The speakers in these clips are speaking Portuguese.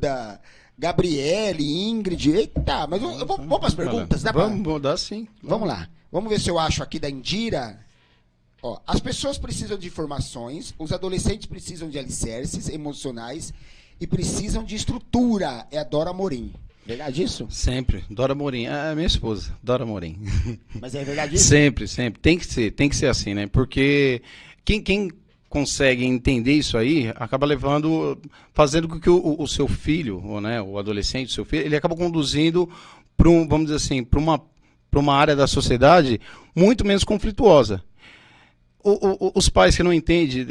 Duda, Gabriele, Ingrid. Eita, mas vamos para as perguntas? Vamos dar sim. Vamos lá. Vamos ver se eu acho aqui da Indira. Ó, as pessoas precisam de informações, os adolescentes precisam de alicerces emocionais e precisam de estrutura. É a Dora Morim. Verdade isso? Sempre. Dora Morim. É minha esposa, Dora Morim. Mas é verdade isso? Sempre, sempre. Tem que ser assim, né? Porque quem consegue entender isso aí, acaba fazendo com que o seu filho, ou, né, o adolescente, o seu filho, ele acaba conduzindo para vamos dizer assim, para uma área da sociedade muito menos conflituosa. Os pais que não entendem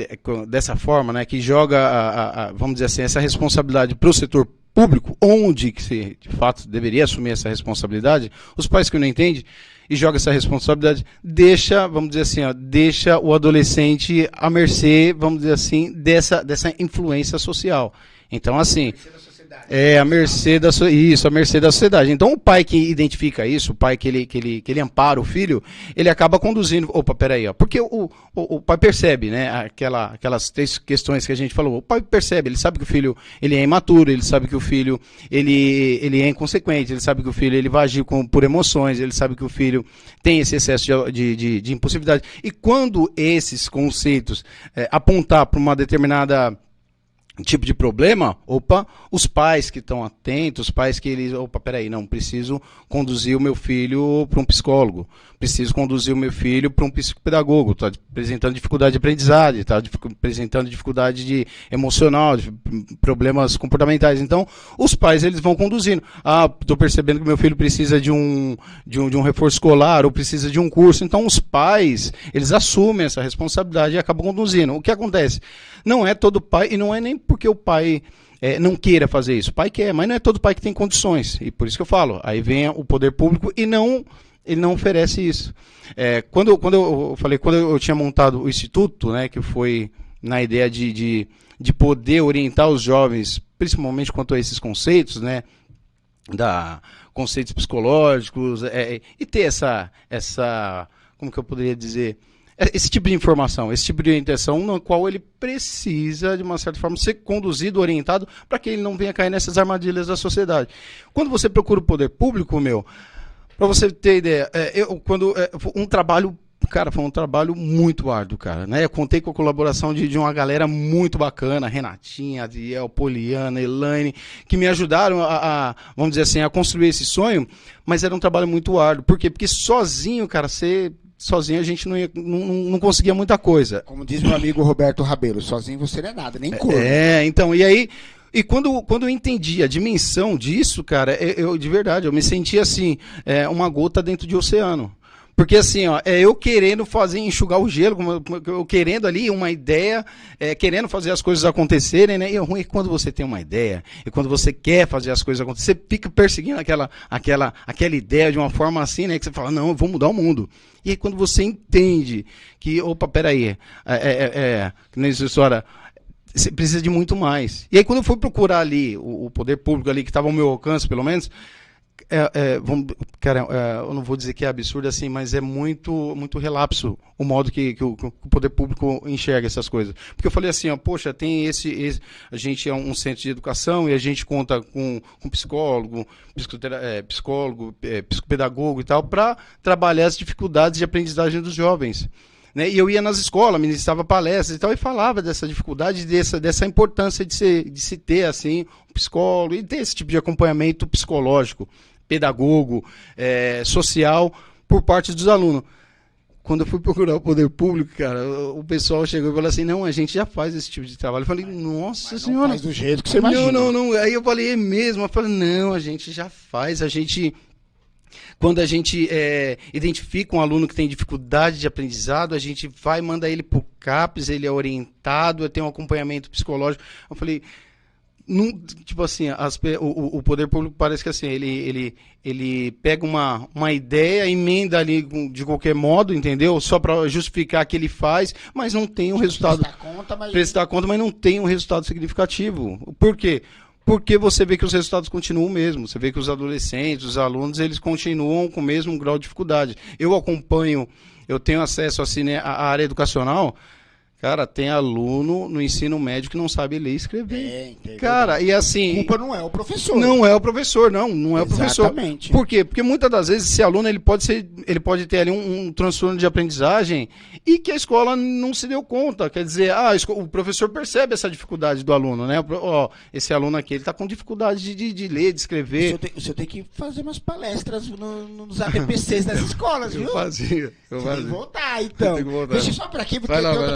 dessa forma, né, que joga, vamos dizer assim, essa responsabilidade para o setor público, onde que se de fato deveria assumir essa responsabilidade, os pais que não entendem e jogam essa responsabilidade, vamos dizer assim, deixa o adolescente à mercê, vamos dizer assim, dessa influência social. Então, assim, a mercê da sociedade. Então, o pai que identifica isso, o pai que ele ampara o filho, ele acaba conduzindo. Opa, peraí, ó. Porque o pai percebe, né? Aquelas três questões que a gente falou. O pai percebe, ele sabe que o filho ele é imaturo, ele sabe que o filho ele é inconsequente, ele sabe que o filho ele vai agir por emoções, ele sabe que o filho tem esse excesso de impulsividade. E quando esses conceitos apontar para uma determinada tipo de problema, os pais que estão atentos, os pais que eles, peraí, não, preciso conduzir o meu filho para um psicólogo, preciso conduzir o meu filho para um psicopedagogo, está apresentando dificuldade de aprendizagem, está apresentando dificuldade emocional, problemas comportamentais. Então, os pais, eles vão conduzindo. Estou percebendo que meu filho precisa de um reforço escolar, ou precisa de um curso. Então, os pais, eles assumem essa responsabilidade e acabam conduzindo. O que acontece? Não é todo pai, e não é nem porque o pai não queira fazer isso. O pai quer, mas não é todo pai que tem condições. E por isso que eu falo, aí vem o poder público e ele não oferece isso. Quando eu tinha montado o Instituto, né, que foi na ideia de poder orientar os jovens, principalmente quanto a esses conceitos, né, conceitos psicológicos, e ter essa, como que eu poderia dizer, esse tipo de informação, esse tipo de orientação no qual ele precisa, de uma certa forma, ser conduzido, orientado, para que ele não venha cair nessas armadilhas da sociedade. Quando você procura o poder público, para você ter ideia, foi um trabalho muito árduo, cara, né? Eu contei com a colaboração de uma galera muito bacana, Renatinha, Adiel, Poliana, Elaine, que me ajudaram vamos dizer assim, a construir esse sonho, mas era um trabalho muito árduo. Por quê? Porque sozinho, cara, sozinho a gente não conseguia muita coisa. Como diz meu amigo Roberto Rabelo, sozinho você não é nada, nem cor. Então, e aí... E quando eu entendi a dimensão disso, cara, de verdade, eu me senti assim, uma gota dentro de oceano. Porque assim, eu querendo enxugar o gelo, eu querendo ali uma ideia, querendo fazer as coisas acontecerem, né? E o ruim é que quando você tem uma ideia, e quando você quer fazer as coisas acontecerem, você fica perseguindo aquela ideia de uma forma assim, né? Que você fala, não, eu vou mudar o mundo. E aí quando você entende que, peraí, que nessa história... Você precisa de muito mais. E aí, quando eu fui procurar ali o poder público ali, que estava ao meu alcance, pelo menos, eu não vou dizer que é absurdo assim, mas é muito relapso o modo que o poder público enxerga essas coisas. Porque eu falei assim, poxa, tem a gente é um centro de educação e a gente conta com psicólogo, psicopedagogo e tal, para trabalhar as dificuldades de aprendizagem dos jovens. Né? E eu ia nas escolas, ministrava palestras e tal, e falava dessa dificuldade, dessa importância de se ter assim, um psicólogo e ter esse tipo de acompanhamento psicológico, pedagogo, social, por parte dos alunos. Quando eu fui procurar o poder público, cara, o pessoal chegou e falou assim, não, a gente já faz esse tipo de trabalho. Eu falei, nossa senhora. Não faz do jeito que você imagina. Não. Aí eu falei, é mesmo? Eu falei, não, a gente já faz, quando a gente identifica um aluno que tem dificuldade de aprendizado, a gente manda ele para o CAPES, ele é orientado, tem um acompanhamento psicológico. Eu falei, tipo assim, o poder público parece que assim, ele pega uma ideia, emenda ali de qualquer modo, entendeu? Só para justificar que ele faz, mas não tem um resultado. Prestar conta, mas não tem um resultado significativo. Por quê? Porque você vê que os resultados continuam o mesmo. Você vê que os adolescentes, os alunos, eles continuam com o mesmo grau de dificuldade. Eu tenho acesso assim, né, à área educacional. Cara, tem aluno no ensino médio que não sabe ler e escrever. Tem, Cara, e assim... A culpa não é o professor. Não é o professor, não é o professor. Exatamente. Por quê? Porque muitas das vezes esse aluno ele pode ter ali um transtorno de aprendizagem e que a escola não se deu conta. Quer dizer, o professor percebe essa dificuldade do aluno, né? Ó, esse aluno aqui, ele está com dificuldade de ler, de escrever. O senhor tem que fazer umas palestras nos APPCs das escolas, viu? Eu fazia. Tem que voltar, então. Tem que voltar. Deixa eu só por aqui, porque Vai lá, tem vai lá.